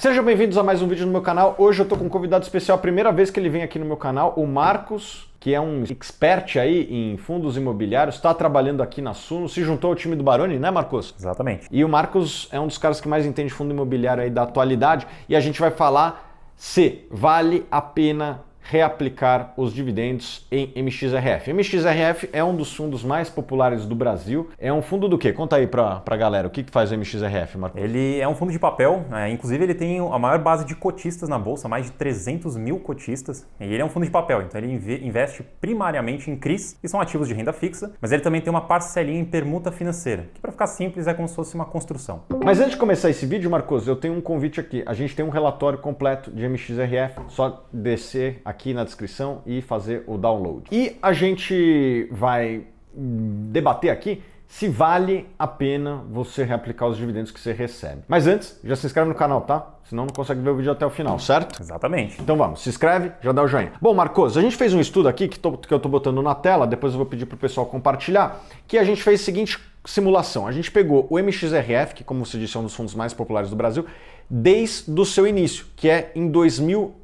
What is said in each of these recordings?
Sejam bem-vindos a mais um vídeo no meu canal. Hoje eu tô com um convidado especial, a primeira vez que ele vem aqui no meu canal, o Marcos, que é um expert aí em fundos imobiliários, está trabalhando aqui na Suno, se juntou ao time do Baroni, né, Marcos? Exatamente. E o Marcos é um dos caras que mais entende fundo imobiliário aí da atualidade e a gente vai falar se vale a pena reaplicar os dividendos em MXRF. MXRF é um dos fundos mais populares do Brasil. É um fundo do quê? Conta aí pra galera, o que faz o MXRF, Marcos? Ele é um fundo de papel, inclusive ele tem a maior base de cotistas na bolsa, mais de 300 mil cotistas. E ele é um fundo de papel, então ele investe primariamente em CRIs, que são ativos de renda fixa, mas ele também tem uma parcelinha em permuta financeira, que para ficar simples é como se fosse uma construção. Mas antes de começar esse vídeo, Marcos, eu tenho um convite aqui. A gente tem um relatório completo de MXRF, só descer aqui na descrição e fazer o download. E a gente vai debater aqui se vale a pena você reaplicar os dividendos que você recebe. Mas antes, já se inscreve no canal, tá? Senão não consegue ver o vídeo até o final, certo? Exatamente. Então vamos, se inscreve, já dá o joinha. Bom, Marcos, a gente fez um estudo aqui que eu tô botando na tela, depois eu vou pedir pro pessoal compartilhar, que a gente fez a seguinte simulação. A gente pegou o MXRF, que como você disse é um dos fundos mais populares do Brasil, desde o seu início, que é em 2012.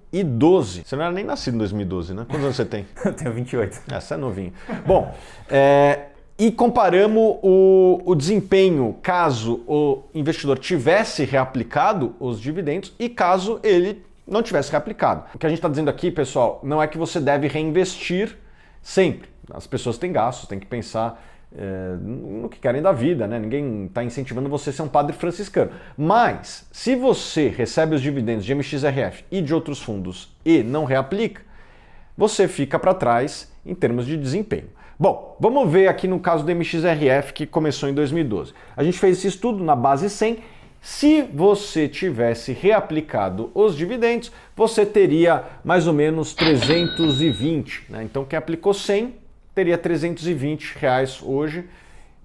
Você não era nem nascido em 2012, né? Quantos anos você tem? Eu tenho 28. Você é novinho. Bom, e comparamos o desempenho caso o investidor tivesse reaplicado os dividendos e caso ele não tivesse reaplicado. O que a gente está dizendo aqui, pessoal, não é que você deve reinvestir sempre. As pessoas têm gastos, têm que pensar no que querem da vida, né? Ninguém está incentivando você a ser um padre franciscano. Mas, se você recebe os dividendos de MXRF e de outros fundos e não reaplica, você fica para trás em termos de desempenho. Bom, vamos ver aqui no caso do MXRF que começou em 2012. A gente fez esse estudo na base 100. Se você tivesse reaplicado os dividendos, você teria mais ou menos 320, né? Então quem aplicou 100 teria R$320 hoje.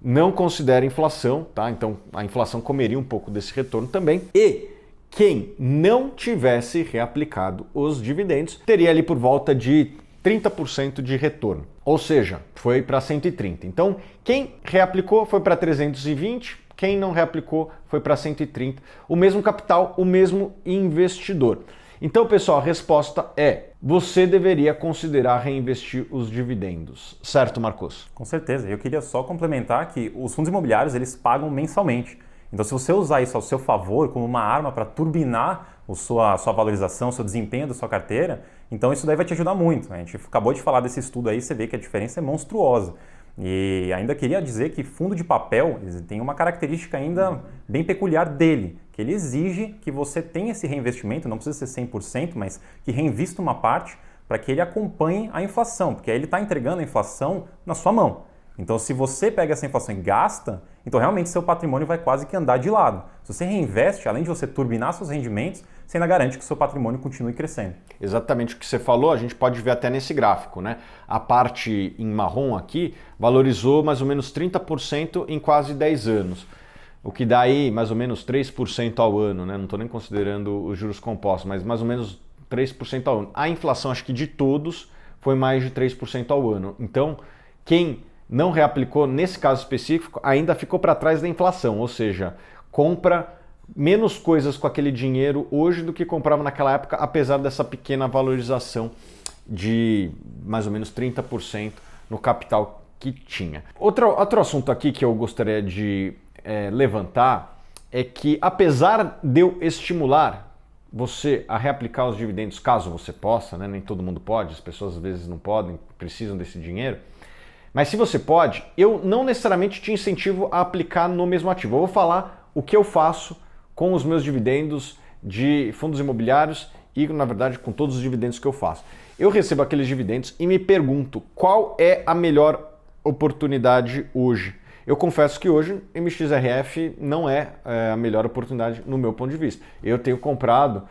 Não considera inflação, tá? Então a inflação comeria um pouco desse retorno também. E quem não tivesse reaplicado os dividendos teria ali por volta de 30% de retorno. Ou seja, foi para 130. Então, quem reaplicou foi para 320, quem não reaplicou foi para 130. O mesmo capital, o mesmo investidor. Então, pessoal, a resposta é: você deveria considerar reinvestir os dividendos. Certo, Marcos? Com certeza. Eu queria só complementar que os fundos imobiliários, eles pagam mensalmente. Então, se você usar isso ao seu favor como uma arma para turbinar a sua valorização, o seu desempenho da sua carteira, então isso daí vai te ajudar muito. A gente acabou de falar desse estudo aí, você vê que a diferença é monstruosa. E ainda queria dizer que fundo de papel tem uma característica ainda bem peculiar dele, que ele exige que você tenha esse reinvestimento, não precisa ser 100%, mas que reinvista uma parte para que ele acompanhe a inflação, porque aí ele está entregando a inflação na sua mão. Então, se você pega essa inflação e gasta, então realmente seu patrimônio vai quase que andar de lado. Se você reinveste, além de você turbinar seus rendimentos, você ainda garante que seu patrimônio continue crescendo. Exatamente o que você falou, a gente pode ver até nesse gráfico, né? A parte em marrom aqui valorizou mais ou menos 30% em quase 10 anos. O que dá aí mais ou menos 3% ao ano, né? Não estou nem considerando os juros compostos, mas mais ou menos 3% ao ano. A inflação, acho que de todos, foi mais de 3% ao ano. Então, quem não reaplicou, nesse caso específico, ainda ficou para trás da inflação, ou seja, compra menos coisas com aquele dinheiro hoje do que comprava naquela época, apesar dessa pequena valorização de mais ou menos 30% no capital que tinha. Outro assunto aqui que eu gostaria de levantar é que, apesar de eu estimular você a reaplicar os dividendos, caso você possa, né? Nem todo mundo pode, as pessoas às vezes não podem, precisam desse dinheiro, mas se você pode, eu não necessariamente te incentivo a aplicar no mesmo ativo. Eu vou falar o que eu faço com os meus dividendos de fundos imobiliários e, na verdade, com todos os dividendos que eu faço. Eu recebo aqueles dividendos e me pergunto qual é a melhor oportunidade hoje. Eu confesso que hoje MXRF não é a melhor oportunidade no meu ponto de vista. Eu tenho comprado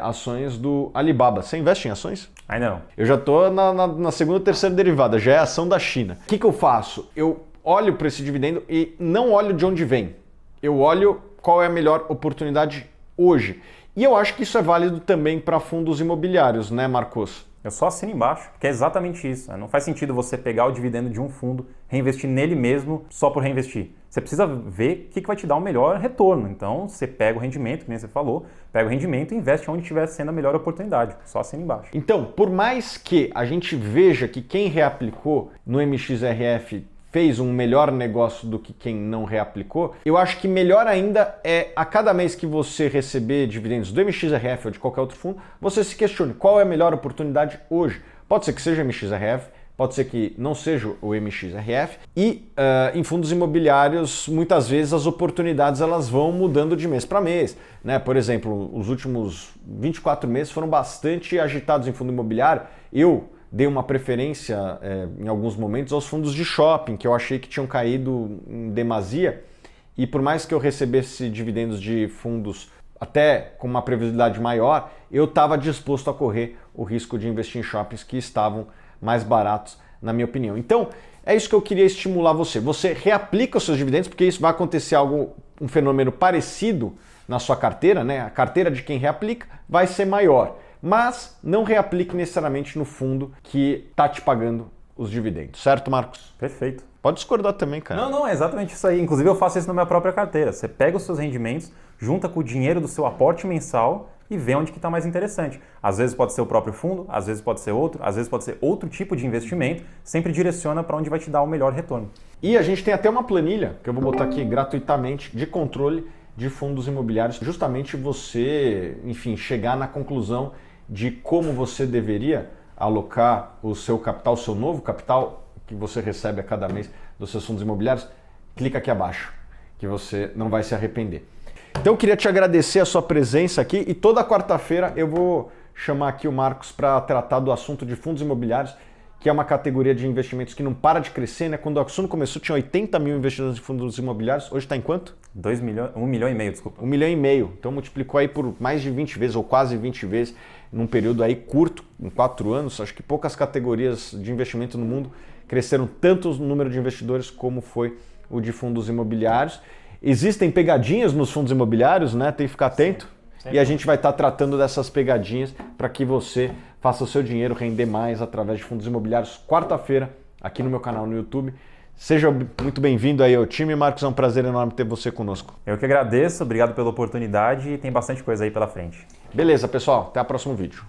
ações do Alibaba. Você investe em ações? Ainda não. Eu já estou na segunda ou terceira derivada, já é a ação da China. O que eu faço? Eu olho para esse dividendo e não olho de onde vem. Eu olho qual é a melhor oportunidade hoje. E eu acho que isso é válido também para fundos imobiliários, né, Marcos? Eu só assino embaixo, que é exatamente isso. Não faz sentido você pegar o dividendo de um fundo, reinvestir nele mesmo só por reinvestir. Você precisa ver o que vai te dar o melhor retorno. Então, você pega o rendimento, que nem você falou, pega o rendimento e investe onde estiver sendo a melhor oportunidade. Só assina embaixo. Então, por mais que a gente veja que quem reaplicou no MXRF fez um melhor negócio do que quem não reaplicou, eu acho que melhor ainda é a cada mês que você receber dividendos do MXRF ou de qualquer outro fundo, você se questione qual é a melhor oportunidade hoje. Pode ser que seja MXRF, pode ser que não seja o MXRF e em fundos imobiliários muitas vezes as oportunidades elas vão mudando de mês para mês, né? Por exemplo, os últimos 24 meses foram bastante agitados em fundo imobiliário. Eu dei uma preferência em alguns momentos aos fundos de shopping, que eu achei que tinham caído em demasia, e por mais que eu recebesse dividendos de fundos até com uma previsibilidade maior, eu estava disposto a correr o risco de investir em shoppings que estavam mais baratos, na minha opinião. Então, é isso que eu queria estimular você. Você reaplica os seus dividendos, porque isso vai acontecer um fenômeno parecido na sua carteira, né? A carteira de quem reaplica vai ser maior. Mas não reaplique necessariamente no fundo que está te pagando os dividendos, certo, Marcos? Perfeito. Pode discordar também, cara. Não, é exatamente isso aí. Inclusive eu faço isso na minha própria carteira. Você pega os seus rendimentos, junta com o dinheiro do seu aporte mensal e vê onde que está mais interessante. Às vezes pode ser o próprio fundo, às vezes pode ser outro, às vezes pode ser outro tipo de investimento, sempre direciona para onde vai te dar o melhor retorno. E a gente tem até uma planilha, que eu vou botar aqui gratuitamente, de controle de fundos imobiliários, justamente você, enfim, chegar na conclusão de como você deveria alocar o seu capital, o seu novo capital que você recebe a cada mês dos seus fundos imobiliários. Clica aqui abaixo, que você não vai se arrepender. Então eu queria te agradecer a sua presença aqui e toda quarta-feira eu vou chamar aqui o Marcos para tratar do assunto de fundos imobiliários, que é uma categoria de investimentos que não para de crescer, né? Quando o Axuno começou tinha 80 mil investidores em fundos imobiliários, hoje está em quanto? 1,5 milhão, desculpa. 1,5 milhão. Então multiplicou aí por mais de 20 vezes ou quase 20 vezes num período aí curto, em 4 anos. Acho que poucas categorias de investimento no mundo cresceram tanto o número de investidores como foi o de fundos imobiliários. Existem pegadinhas nos fundos imobiliários, né? Tem que ficar atento. Sim. E a gente vai estar tratando dessas pegadinhas para que você faça o seu dinheiro render mais através de fundos imobiliários quarta-feira aqui no meu canal no YouTube. Seja muito bem-vindo aí ao time, Marcos, é um prazer enorme ter você conosco. Eu que agradeço, obrigado pela oportunidade e tem bastante coisa aí pela frente. Beleza, pessoal, até o próximo vídeo.